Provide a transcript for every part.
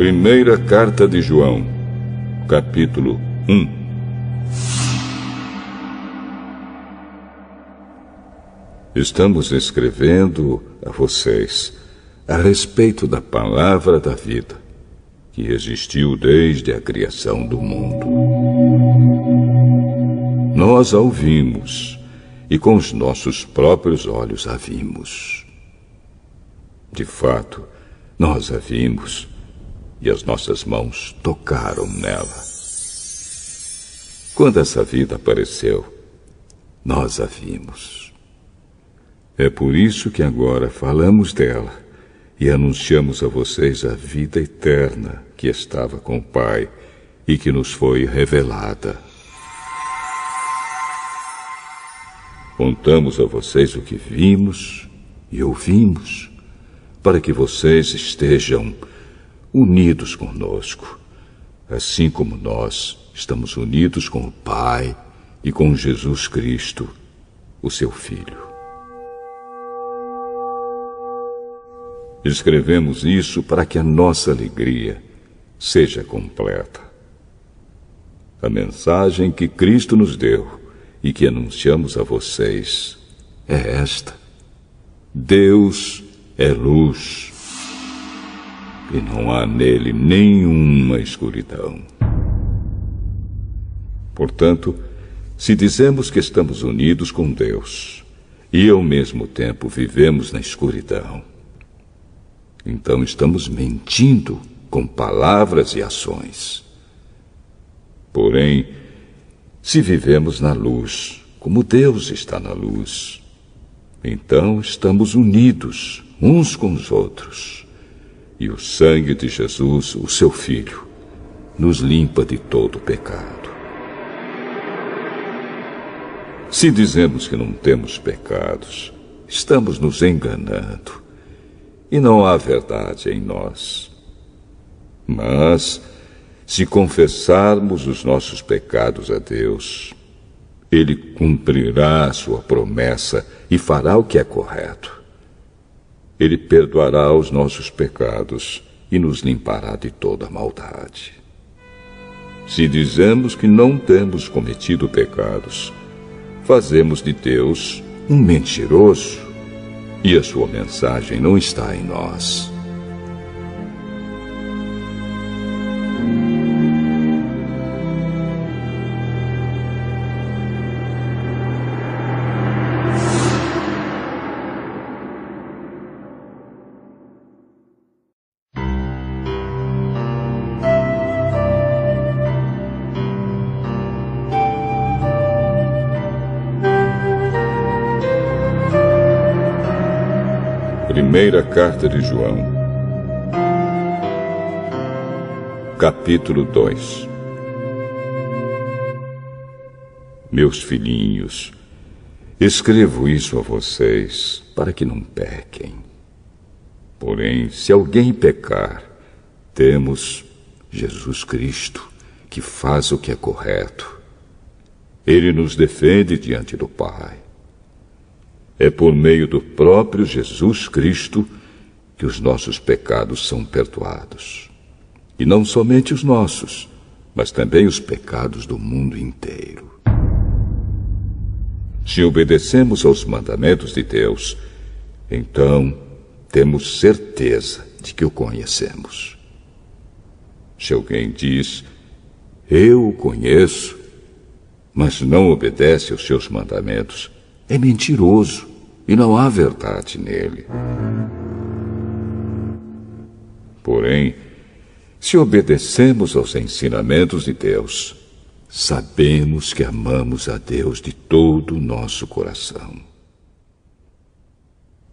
Primeira Carta de João, capítulo 1. Estamos escrevendo a vocês a respeito da palavra da vida, que existiu desde a criação do mundo. Nós a ouvimos e com os nossos próprios olhos a vimos. De fato, nós a vimos e as nossas mãos tocaram nela. Quando essa vida apareceu, nós a vimos. É por isso que agora falamos dela e anunciamos a vocês a vida eterna que estava com o Pai e que nos foi revelada. Contamos a vocês o que vimos e ouvimos, para que vocês estejam unidos conosco, assim como nós estamos unidos com o Pai e com Jesus Cristo, o seu Filho. Escrevemos isso para que a nossa alegria seja completa. A mensagem que Cristo nos deu e que anunciamos a vocês é esta: Deus é luz e não há nele nenhuma escuridão. Portanto, se dizemos que estamos unidos com Deus e ao mesmo tempo vivemos na escuridão, então estamos mentindo com palavras e ações. Porém, se vivemos na luz, como Deus está na luz, então estamos unidos uns com os outros. E o sangue de Jesus, o seu Filho, nos limpa de todo pecado. Se dizemos que não temos pecados, estamos nos enganando e não há verdade em nós. Mas, se confessarmos os nossos pecados a Deus, Ele cumprirá a sua promessa e fará o que é correto. Ele perdoará os nossos pecados e nos limpará de toda maldade. Se dizemos que não temos cometido pecados, fazemos de Deus um mentiroso e a sua mensagem não está em nós. Primeira Carta de João, capítulo 2. Meus filhinhos, escrevo isso a vocês para que não pequem. Porém, se alguém pecar, temos Jesus Cristo, que faz o que é correto. Ele nos defende diante do Pai. É por meio do próprio Jesus Cristo que os nossos pecados são perdoados. E não somente os nossos, mas também os pecados do mundo inteiro. Se obedecemos aos mandamentos de Deus, então temos certeza de que o conhecemos. Se alguém diz, eu o conheço, mas não obedece aos seus mandamentos, é mentiroso e não há verdade nele. Porém, se obedecemos aos ensinamentos de Deus, sabemos que amamos a Deus de todo o nosso coração.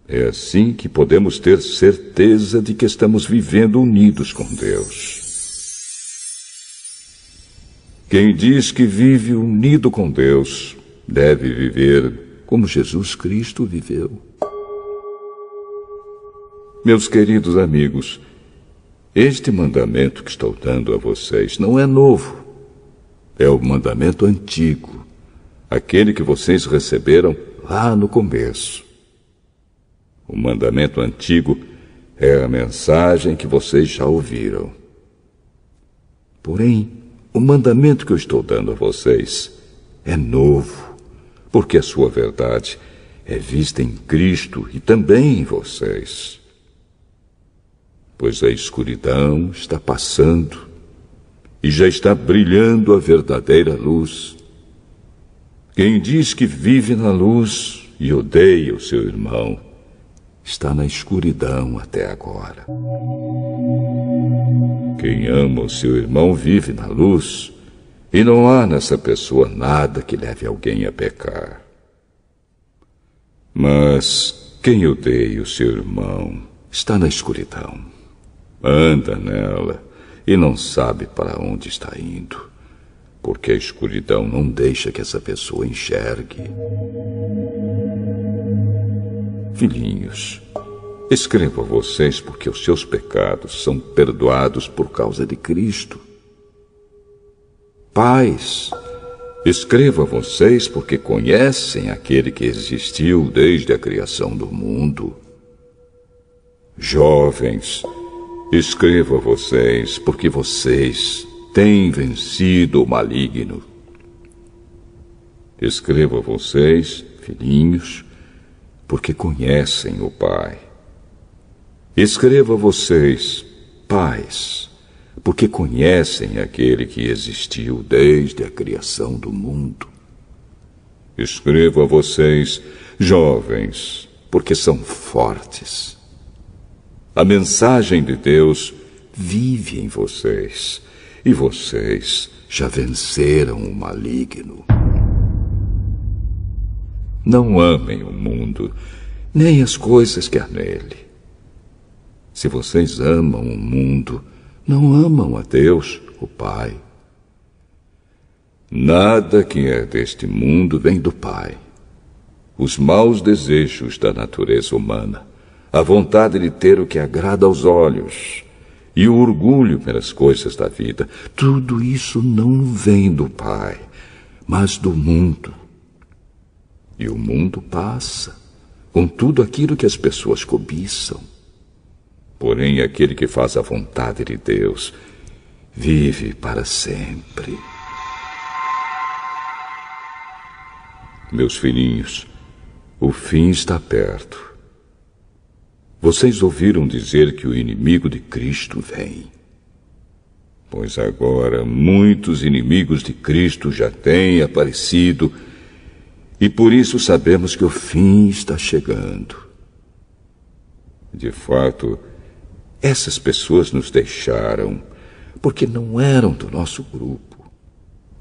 É assim que podemos ter certeza de que estamos vivendo unidos com Deus. Quem diz que vive unido com Deus deve viver como Jesus Cristo viveu. Meus queridos amigos, este mandamento que estou dando a vocês não é novo. É o mandamento antigo, aquele que vocês receberam lá no começo. O mandamento antigo é a mensagem que vocês já ouviram. Porém, o mandamento que eu estou dando a vocês é novo, porque a sua verdade é vista em Cristo e também em vocês. Pois a escuridão está passando e já está brilhando a verdadeira luz. Quem diz que vive na luz e odeia o seu irmão está na escuridão até agora. Quem ama o seu irmão vive na luz, e não há nessa pessoa nada que leve alguém a pecar. Mas quem odeia o seu irmão está na escuridão. Anda nela e não sabe para onde está indo, porque a escuridão não deixa que essa pessoa enxergue. Filhinhos, escrevo a vocês porque os seus pecados são perdoados por causa de Cristo. Pais, escrevo a vocês porque conhecem aquele que existiu desde a criação do mundo. Jovens, escrevo a vocês porque vocês têm vencido o maligno. Escrevo a vocês, filhinhos, porque conhecem o Pai. Escrevo a vocês, pais, porque conhecem aquele que existiu desde a criação do mundo. Escrevo a vocês, jovens, porque são fortes. A mensagem de Deus vive em vocês, e vocês já venceram o maligno. Não amem o mundo, nem as coisas que há nele. Se vocês amam o mundo, não amam a Deus, o Pai. Nada que é deste mundo vem do Pai. Os maus desejos da natureza humana, a vontade de ter o que agrada aos olhos e o orgulho pelas coisas da vida, tudo isso não vem do Pai, mas do mundo. E o mundo passa, com tudo aquilo que as pessoas cobiçam. Porém, aquele que faz a vontade de Deus vive para sempre. Meus filhinhos, o fim está perto. Vocês ouviram dizer que o inimigo de Cristo vem. Pois agora muitos inimigos de Cristo já têm aparecido, e por isso sabemos que o fim está chegando. De fato, essas pessoas nos deixaram porque não eram do nosso grupo.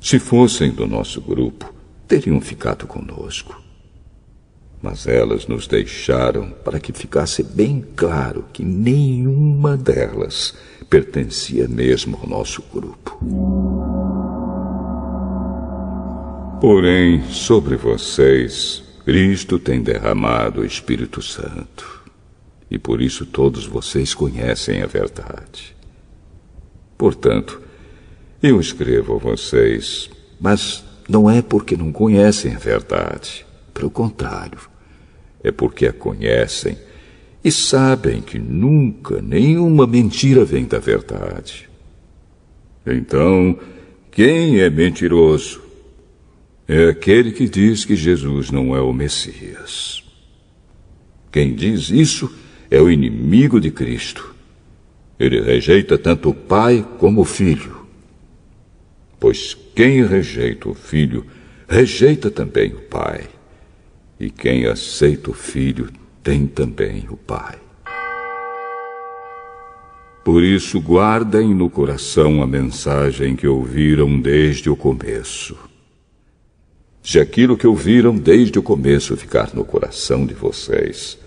Se fossem do nosso grupo, teriam ficado conosco. Mas elas nos deixaram para que ficasse bem claro que nenhuma delas pertencia mesmo ao nosso grupo. Porém, sobre vocês, Cristo tem derramado o Espírito Santo. E por isso todos vocês conhecem a verdade. Portanto, eu escrevo a vocês, mas não é porque não conhecem a verdade. Pelo contrário, é porque a conhecem e sabem que nunca nenhuma mentira vem da verdade. Então, quem é mentiroso? É aquele que diz que Jesus não é o Messias. Quem diz isso é o inimigo de Cristo. Ele rejeita tanto o Pai como o Filho. Pois quem rejeita o Filho, rejeita também o Pai. E quem aceita o Filho, tem também o Pai. Por isso, guardem no coração a mensagem que ouviram desde o começo. Se aquilo que ouviram desde o começo ficar no coração de vocês,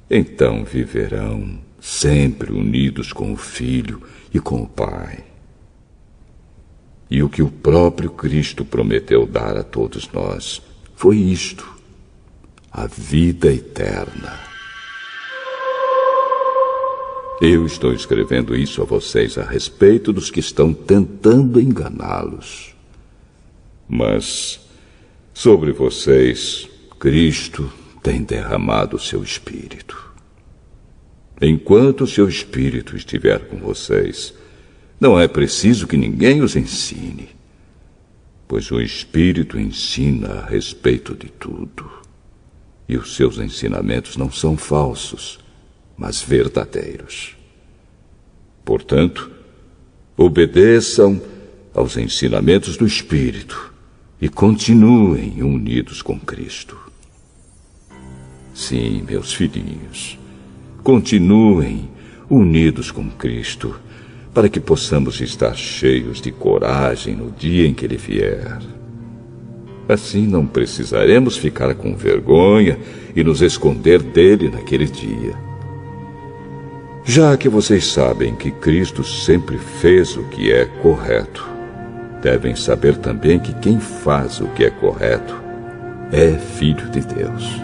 então viverão sempre unidos com o Filho e com o Pai. E o que o próprio Cristo prometeu dar a todos nós foi isto: a vida eterna. Eu estou escrevendo isso a vocês a respeito dos que estão tentando enganá-los. Mas sobre vocês, Cristo tem derramado o seu Espírito. Enquanto o seu Espírito estiver com vocês, Não é preciso que ninguém os ensine, pois o Espírito ensina a respeito de tudo. E os seus ensinamentos não são falsos, mas verdadeiros. Portanto, obedeçam aos ensinamentos do Espírito e continuem unidos com Cristo. Sim, meus filhinhos, continuem unidos com Cristo, para que possamos estar cheios de coragem no dia em que Ele vier. Assim não precisaremos ficar com vergonha e nos esconder dele naquele dia. Já que vocês sabem que Cristo sempre fez o que é correto, devem saber também que quem faz o que é correto é filho de Deus.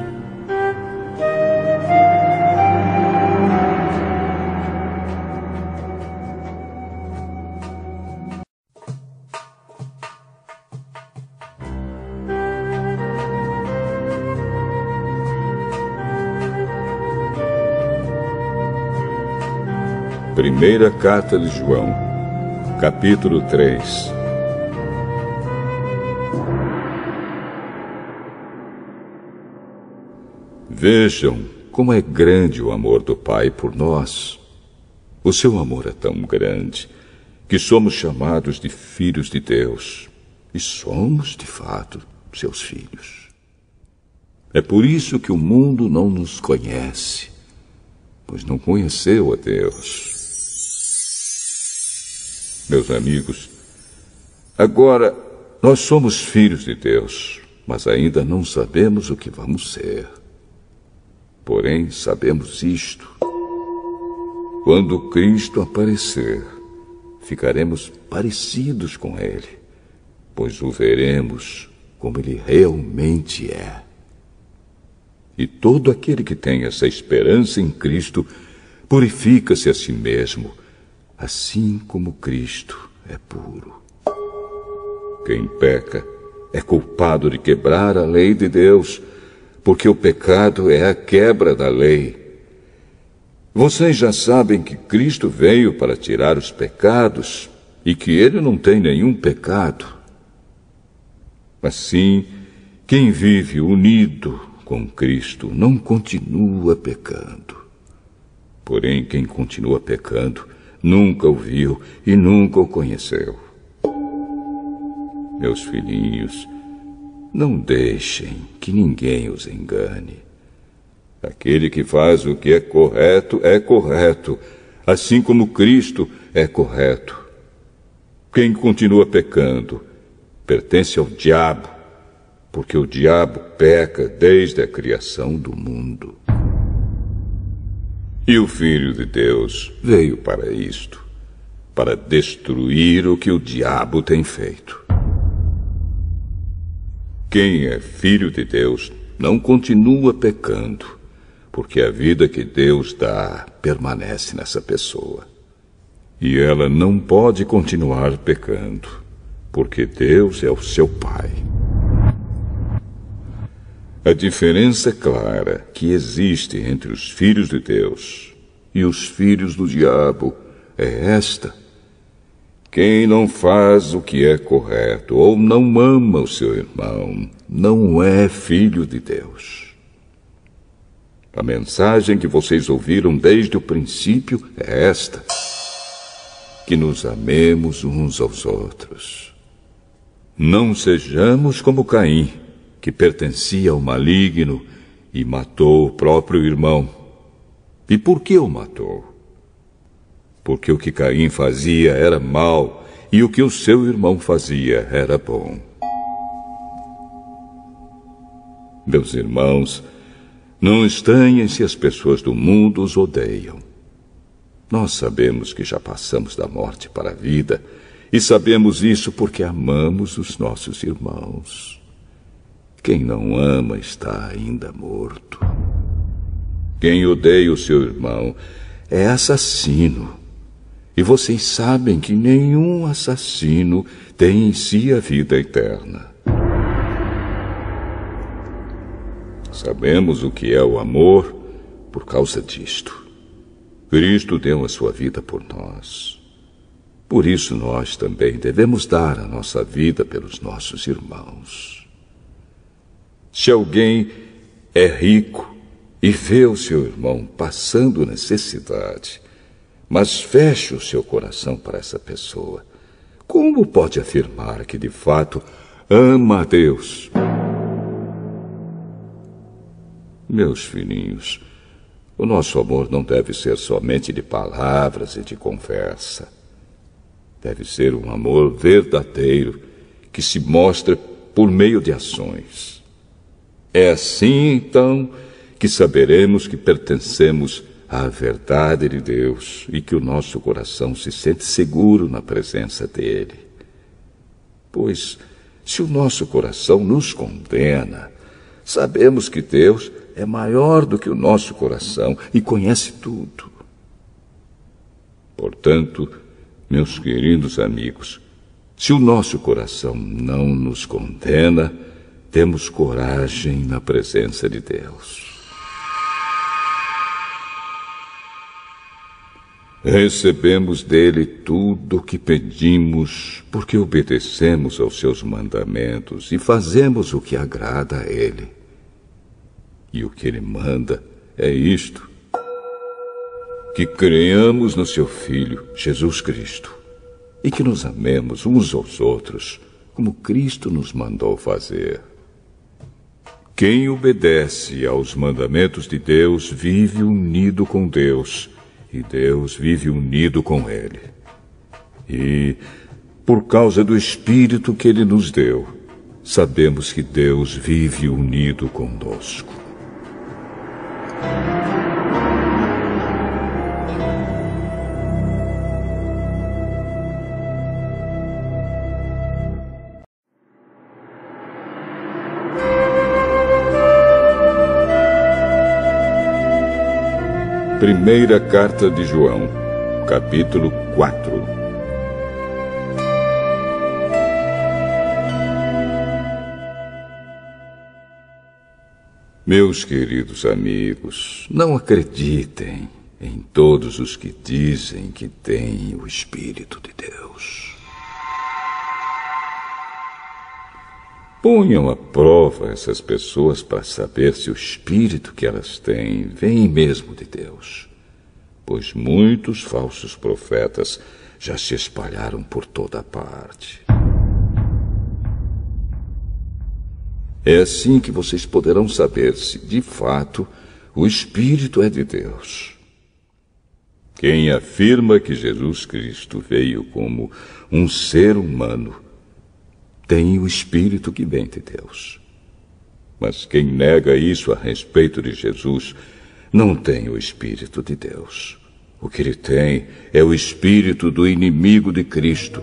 Primeira Carta de João, capítulo 3. Vejam como é grande o amor do Pai por nós. O seu amor é tão grande que somos chamados de filhos de Deus. E somos, de fato, seus filhos. É por isso que o mundo não nos conhece, pois não conheceu a Deus. Meus amigos, agora nós somos filhos de Deus, mas ainda não sabemos o que vamos ser. Porém, sabemos isto: quando Cristo aparecer, ficaremos parecidos com Ele, pois o veremos como Ele realmente é. E todo aquele que tem essa esperança em Cristo purifica-se a si mesmo, assim como Cristo é puro. Quem peca é culpado de quebrar a lei de Deus, porque o pecado é a quebra da lei. Vocês já sabem que Cristo veio para tirar os pecados e que Ele não tem nenhum pecado. Assim, quem vive unido com Cristo não continua pecando. Porém, quem continua pecando nunca o viu e nunca o conheceu. Meus filhinhos, não deixem que ninguém os engane. Aquele que faz o que é correto, assim como Cristo é correto. Quem continua pecando pertence ao diabo, porque o diabo peca desde a criação do mundo. E o Filho de Deus veio para isto, para destruir o que o diabo tem feito. Quem é filho de Deus não continua pecando, porque a vida que Deus dá permanece nessa pessoa. E ela não pode continuar pecando, porque Deus é o seu Pai. A diferença clara que existe entre os filhos de Deus e os filhos do diabo é esta: quem não faz o que é correto ou não ama o seu irmão não é filho de Deus. A mensagem que vocês ouviram desde o princípio é esta: que nos amemos uns aos outros. Não sejamos como Caim, que pertencia ao maligno e matou o próprio irmão. E por que o matou? Porque o que Caim fazia era mal e o que o seu irmão fazia era bom. Meus irmãos, não estranhem se as pessoas do mundo os odeiam. Nós sabemos que já passamos da morte para a vida, e sabemos isso porque amamos os nossos irmãos. Quem não ama está ainda morto. Quem odeia o seu irmão é assassino. E vocês sabem que nenhum assassino tem em si a vida eterna. Sabemos o que é o amor por causa disto. Cristo deu a sua vida por nós. Por isso nós também devemos dar a nossa vida pelos nossos irmãos. Se alguém é rico e vê o seu irmão passando necessidade, mas fecha o seu coração para essa pessoa, como pode afirmar que de fato ama a Deus? Meus filhinhos, o nosso amor não deve ser somente de palavras e de conversa. Deve ser um amor verdadeiro que se mostra por meio de ações. É assim, então, que saberemos que pertencemos à verdade de Deus e que o nosso coração se sente seguro na presença dele. Pois, se o nosso coração nos condena, sabemos que Deus é maior do que o nosso coração e conhece tudo. Portanto, meus queridos amigos, se o nosso coração não nos condena, temos coragem na presença de Deus. Recebemos dele tudo o que pedimos, porque obedecemos aos seus mandamentos e fazemos o que agrada a ele. E o que ele manda é isto: que creamos no seu Filho, Jesus Cristo, e que nos amemos uns aos outros, como Cristo nos mandou fazer. Quem obedece aos mandamentos de Deus vive unido com Deus, e Deus vive unido com ele. E, por causa do Espírito que ele nos deu, sabemos que Deus vive unido conosco. Primeira Carta de João, capítulo 4. Meus queridos amigos, não acreditem em todos os que dizem que têm o Espírito de Deus. Ponham à prova essas pessoas para saber se o espírito que elas têm vem mesmo de Deus. Pois muitos falsos profetas já se espalharam por toda a parte. É assim que vocês poderão saber se, de fato, o Espírito é de Deus. Quem afirma que Jesus Cristo veio como um ser humano tem o Espírito que vem de Deus. Mas quem nega isso a respeito de Jesus não tem o Espírito de Deus. O que ele tem é o espírito do inimigo de Cristo.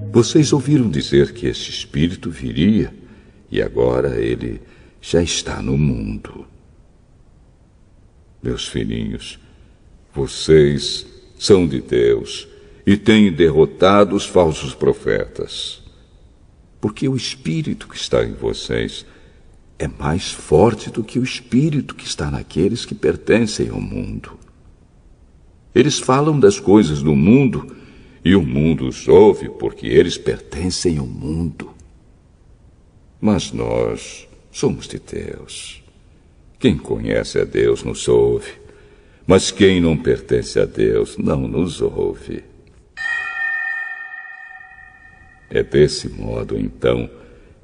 Vocês ouviram dizer que esse espírito viria e agora ele já está no mundo. Meus filhinhos, vocês são de Deus e têm derrotado os falsos profetas, porque o espírito que está em vocês é mais forte do que o espírito que está naqueles que pertencem ao mundo. Eles falam das coisas do mundo e o mundo os ouve porque eles pertencem ao mundo. Mas nós somos de Deus. Quem conhece a Deus nos ouve, mas quem não pertence a Deus não nos ouve. É desse modo, então,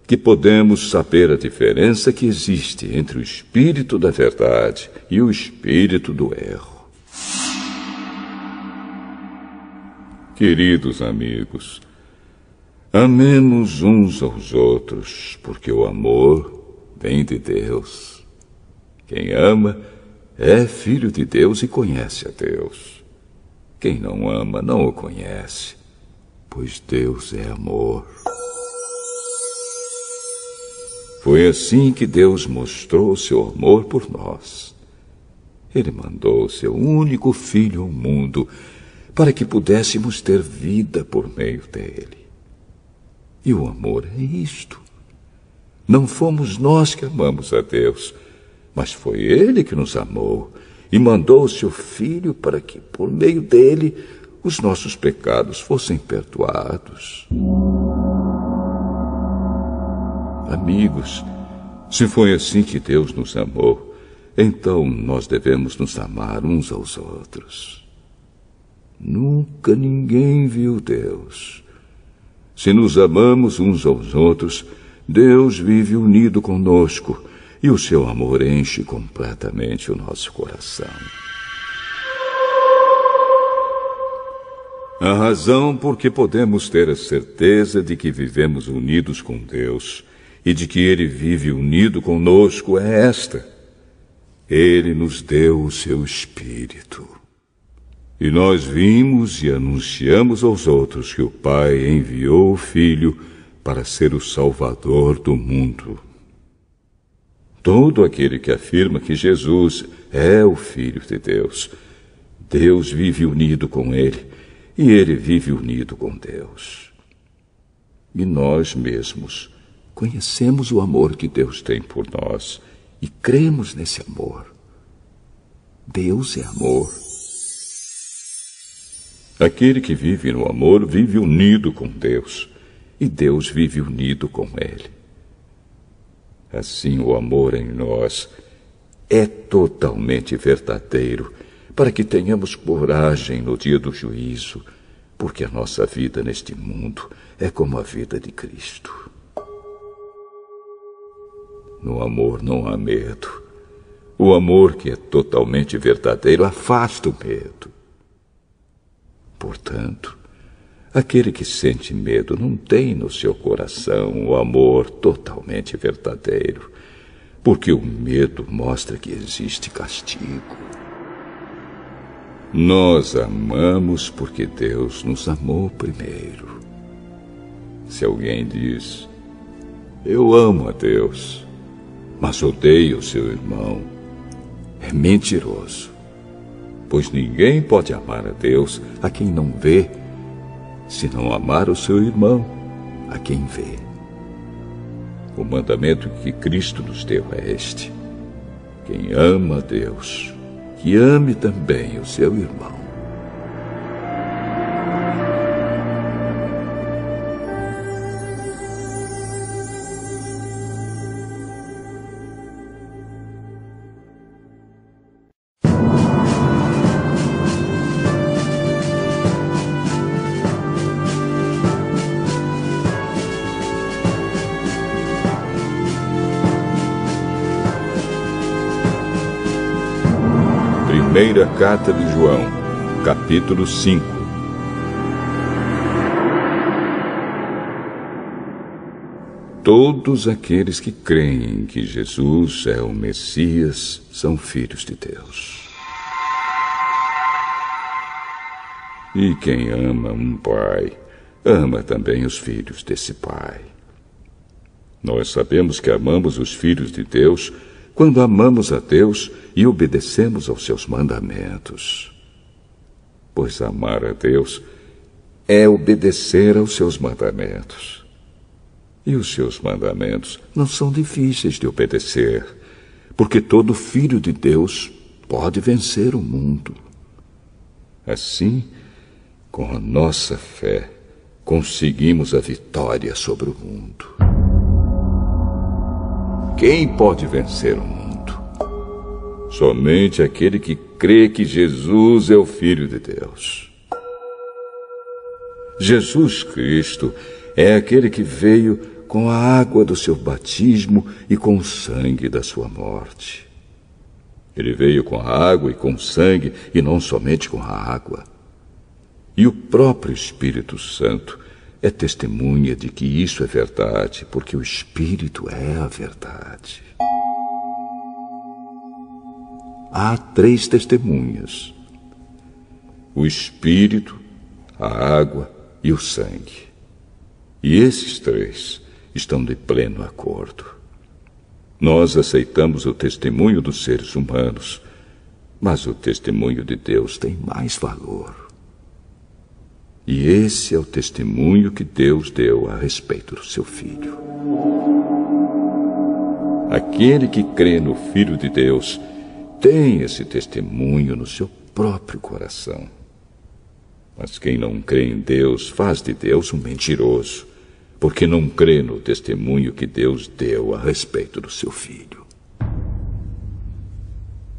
que podemos saber a diferença que existe entre o espírito da verdade e o espírito do erro. Queridos amigos, amemos uns aos outros, porque o amor vem de Deus. Quem ama é filho de Deus e conhece a Deus. Quem não ama não o conhece, pois Deus é amor. Foi assim que Deus mostrou o seu amor por nós. Ele mandou o seu único Filho ao mundo para que pudéssemos ter vida por meio dele. E o amor é isto. Não fomos nós que amamos a Deus, mas foi ele que nos amou e mandou o seu Filho para que, por meio dele, os nossos pecados fossem perdoados. Amigos, se foi assim que Deus nos amou, então nós devemos nos amar uns aos outros. Nunca ninguém viu Deus. Se nos amamos uns aos outros, Deus vive unido conosco e o seu amor enche completamente o nosso coração. A razão por que podemos ter a certeza de que vivemos unidos com Deus e de que Ele vive unido conosco é esta: Ele nos deu o seu Espírito. E nós vimos e anunciamos aos outros que o Pai enviou o Filho para ser o Salvador do mundo. Todo aquele que afirma que Jesus é o Filho de Deus, Deus vive unido com ele e ele vive unido com Deus. E nós mesmos conhecemos o amor que Deus tem por nós e cremos nesse amor. Deus é amor. Aquele que vive no amor vive unido com Deus, e Deus vive unido com ele. Assim, o amor em nós é totalmente verdadeiro, para que tenhamos coragem no dia do juízo, porque a nossa vida neste mundo é como a vida de Cristo. No amor não há medo. O amor que é totalmente verdadeiro afasta o medo. Portanto, aquele que sente medo não tem no seu coração o amor totalmente verdadeiro, porque o medo mostra que existe castigo. Nós amamos porque Deus nos amou primeiro. Se alguém diz, eu amo a Deus, mas odeio o seu irmão, é mentiroso. Pois ninguém pode amar a Deus a quem não vê, se não amar o seu irmão a quem vê. O mandamento que Cristo nos deu é este: quem ama a Deus, que ame também o seu irmão. Primeira Carta de João, capítulo 5. Todos aqueles que creem que Jesus é o Messias são filhos de Deus. E quem ama um pai, ama também os filhos desse pai. Nós sabemos que amamos os filhos de Deus quando amamos a Deus e obedecemos aos seus mandamentos. Pois amar a Deus é obedecer aos seus mandamentos. E os seus mandamentos não são difíceis de obedecer, porque todo filho de Deus pode vencer o mundo. Assim, com a nossa fé, conseguimos a vitória sobre o mundo. Quem pode vencer o mundo? Somente aquele que crê que Jesus é o Filho de Deus. Jesus Cristo é aquele que veio com a água do seu batismo e com o sangue da sua morte. Ele veio com a água e com o sangue, e não somente com a água. E o próprio Espírito Santo é testemunha de que isso é verdade, porque o Espírito é a verdade. Há 3 testemunhas: o Espírito, a água e o sangue. E esses 3 estão de pleno acordo. Nós aceitamos o testemunho dos seres humanos, mas o testemunho de Deus tem mais valor. E esse é o testemunho que Deus deu a respeito do seu Filho. Aquele que crê no Filho de Deus tem esse testemunho no seu próprio coração. Mas quem não crê em Deus faz de Deus um mentiroso, porque não crê no testemunho que Deus deu a respeito do seu Filho.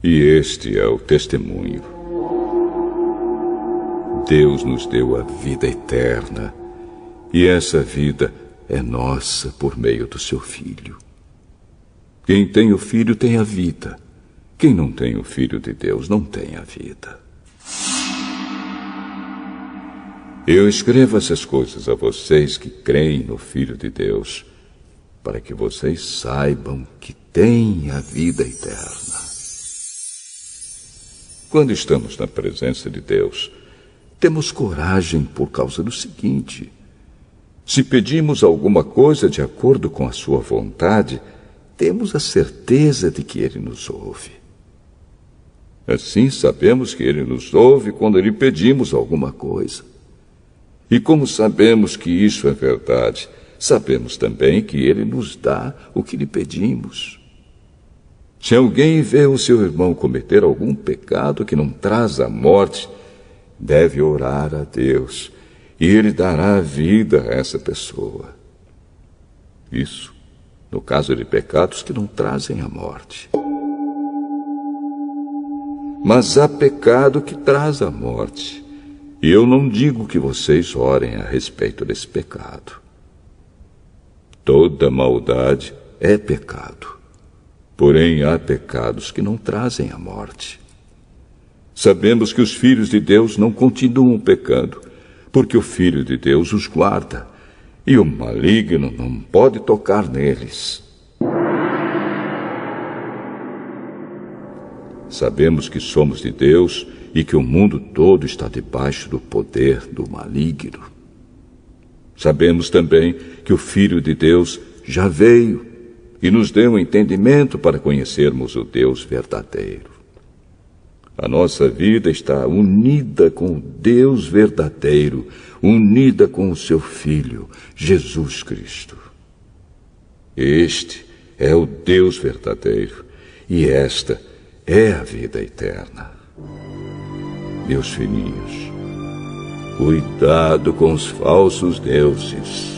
E este é o testemunho. Deus nos deu a vida eterna, e essa vida é nossa por meio do seu Filho. Quem tem o Filho tem a vida. Quem não tem o Filho de Deus não tem a vida. Eu escrevo essas coisas a vocês que creem no Filho de Deus, para que vocês saibam que têm a vida eterna. Quando estamos na presença de Deus, temos coragem por causa do seguinte: se pedimos alguma coisa de acordo com a sua vontade, temos a certeza de que Ele nos ouve. Assim sabemos que Ele nos ouve quando lhe pedimos alguma coisa. E como sabemos que isso é verdade, sabemos também que Ele nos dá o que lhe pedimos. Se alguém vê o seu irmão cometer algum pecado que não traz a morte, deve orar a Deus, e Ele dará vida a essa pessoa. Isso no caso de pecados que não trazem a morte. Mas há pecado que traz a morte. E eu não digo que vocês orem a respeito desse pecado. Toda maldade é pecado. Porém, há pecados que não trazem a morte. Sabemos que os filhos de Deus não continuam pecando, porque o Filho de Deus os guarda, e o maligno não pode tocar neles. Sabemos que somos de Deus e que o mundo todo está debaixo do poder do maligno. Sabemos também que o Filho de Deus já veio e nos deu entendimento para conhecermos o Deus verdadeiro. A nossa vida está unida com o Deus verdadeiro, unida com o seu Filho, Jesus Cristo. Este é o Deus verdadeiro e esta é a vida eterna. Meus filhinhos, cuidado com os falsos deuses.